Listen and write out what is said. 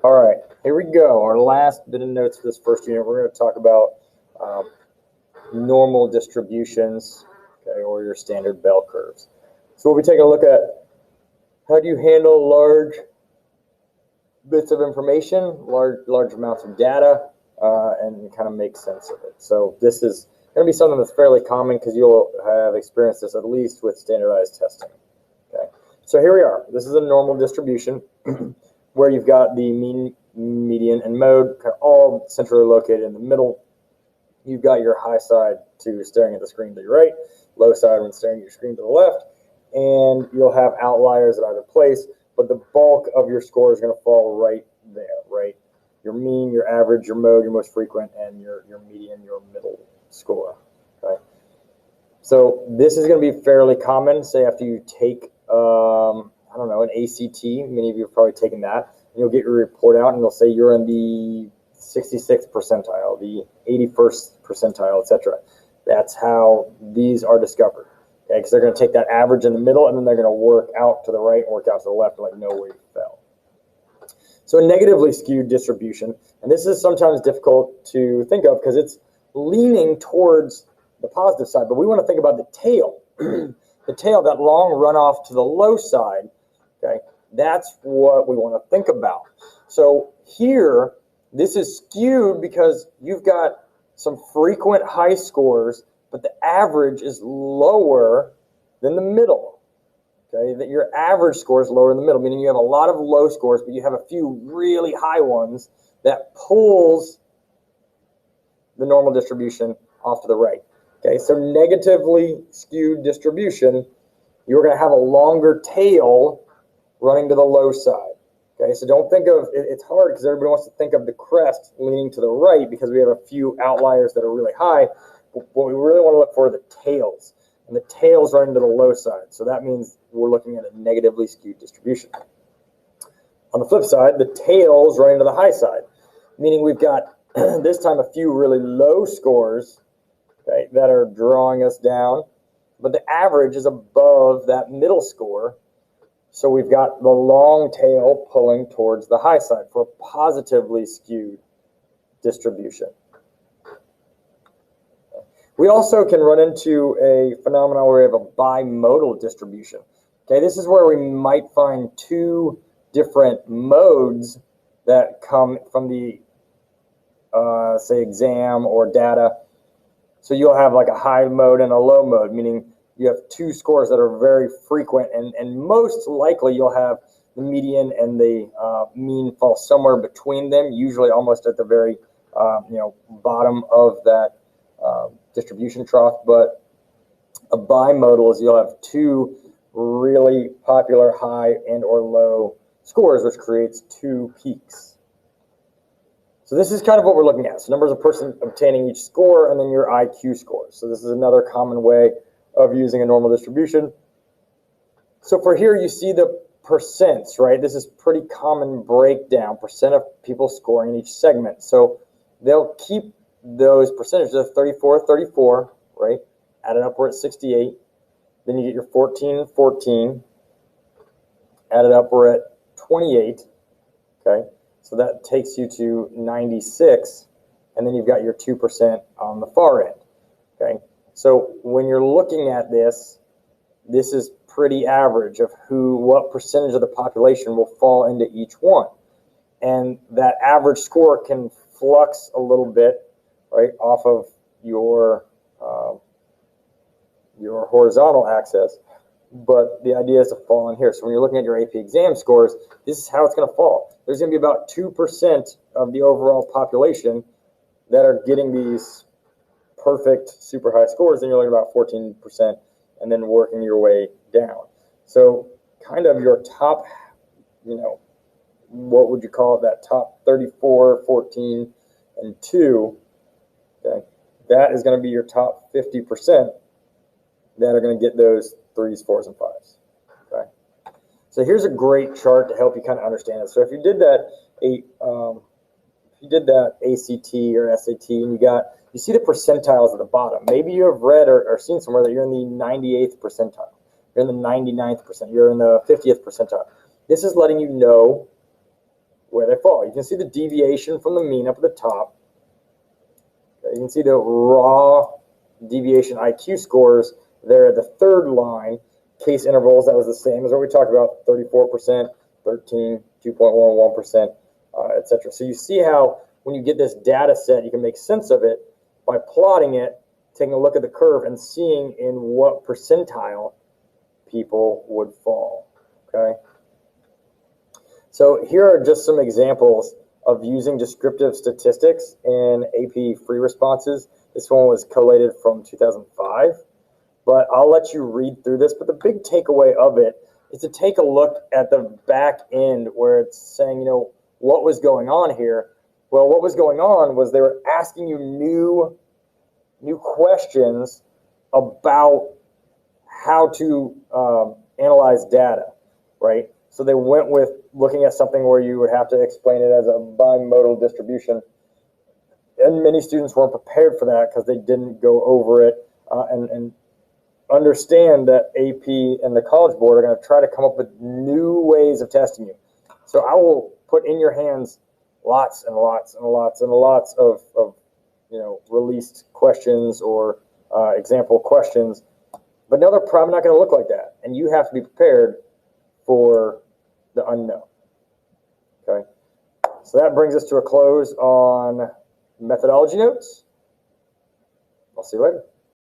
All right, here we go. Our last bit of notes for this first unit. We're going to talk about um, normal distributions, okay, or your standard bell curves. So we'll be taking a look at how do you handle large bits of information, large amounts of data, and kind of make sense of it. So this is going to be something that's fairly common because you'll have experienced this at least with standardized testing. Okay, so here we are. This is a normal distribution where you've got the mean, median, and mode kind of all centrally located in the middle. You've got your high side to staring at the screen to your right, low side when staring at your screen to the left, and you'll have outliers at either place, but the bulk of your score is going to fall right there, right? Your mean, your average, your mode, your most frequent, and your median, your middle score, okay? So this is going to be fairly common, say after you take, I don't know, an ACT, many of you have probably taken that, and you'll get your report out and it'll say you're in the 66th percentile, the 81st percentile, etc. That's how these are discovered, okay? Because they're going to take that average in the middle and then they're going to work out to the right and work out to the left and let you know where you fell. So a negatively skewed distribution, and this is sometimes difficult to think of because it's leaning towards the positive side, but we want to think about the tail. The tail, that long runoff to the low side, okay, that's what we want to think about. So here, this is skewed because you've got some frequent high scores, but the average is lower than the middle. Okay, that your average score is lower in the middle, meaning you have a lot of low scores, but you have a few really high ones that pulls the normal distribution off to the right. Okay, so negatively skewed distribution, you're going to have a longer tail running to the low side. Okay, so don't think of it's hard because everybody wants to think of the crest leaning to the right because we have a few outliers that are really high. But what we really want to look for are the tails, and the tails running to the low side. So that means we're looking at a negatively skewed distribution. On the flip side, the tails running to the high side, meaning we've got this time a few really low scores, okay, that are drawing us down, but the average is above that middle score. So we've got the long tail pulling towards the high side for a positively skewed distribution. We also can run into a phenomenon where we have a bimodal distribution. Okay, this is where we might find two different modes that come from the, say, exam or data. So you'll have like a high mode and a low mode, meaning you have two scores that are very frequent, and most likely you'll have the median and the mean fall somewhere between them, usually almost at the very bottom of that distribution trough. But a bimodal is you'll have two really popular high and or low scores, which creates two peaks. So this is kind of what we're looking at. So numbers of person obtaining each score and then your IQ scores. So this is another common way of using a normal distribution. So for here, you see the percents, right? This is pretty common breakdown, percent of people scoring in each segment. So they'll keep those percentages of 34, 34, right? Added up, we're at 68. Then you get your 14, 14. Added up, we're at 28, okay? So that takes you to 96, and then you've got your 2% on the far end, okay? So when you're looking at this, this is pretty average of what percentage of the population will fall into each one. And that average score can flux a little bit, right, off of your horizontal axis, but the idea is to fall in here. So when you're looking at your AP exam scores, this is how it's going to fall. There's going to be about 2% of the overall population that are getting these perfect super high scores, then you're looking at about 14%, and then working your way down. So kind of your top, what would you call it, that top 34, 14, and 2, okay, that is going to be your top 50% that are going to get those 3s, 4s, and 5s. Okay. So here's a great chart to help you kind of understand it. So if you did that ACT or SAT and you see the percentiles at the bottom. Maybe you have read or seen somewhere that you're in the 98th percentile. You're in the 99th percent. You're in the 50th percentile. This is letting you know where the fall. You can see the deviation from the mean up at the top. Okay, you can see the raw deviation IQ scores there at the third line. Case intervals, that was the same as what we talked about, 34%, 13, 2.11%, etc. So you see how when you get this data set, you can make sense of it by plotting it, taking a look at the curve, and seeing in what percentile people would fall, okay? So here are just some examples of using descriptive statistics in AP free responses. This one was collated from 2005, but I'll let you read through this. But the big takeaway of it is to take a look at the back end where it's saying, you know, what was going on here? Well, what was going on was they were asking you new questions about how to analyze data, right? So they went with looking at something where you would have to explain it as a bimodal distribution. And many students weren't prepared for that because they didn't go over it and understand that AP and the College Board are going to try to come up with new ways of testing you. So I will put in your hands lots and lots and lots and lots of you know, released questions or example questions, but now they're probably not going to look like that, and you have to be prepared for the unknown. Okay, so that brings us to a close on methodology notes. I'll see you later.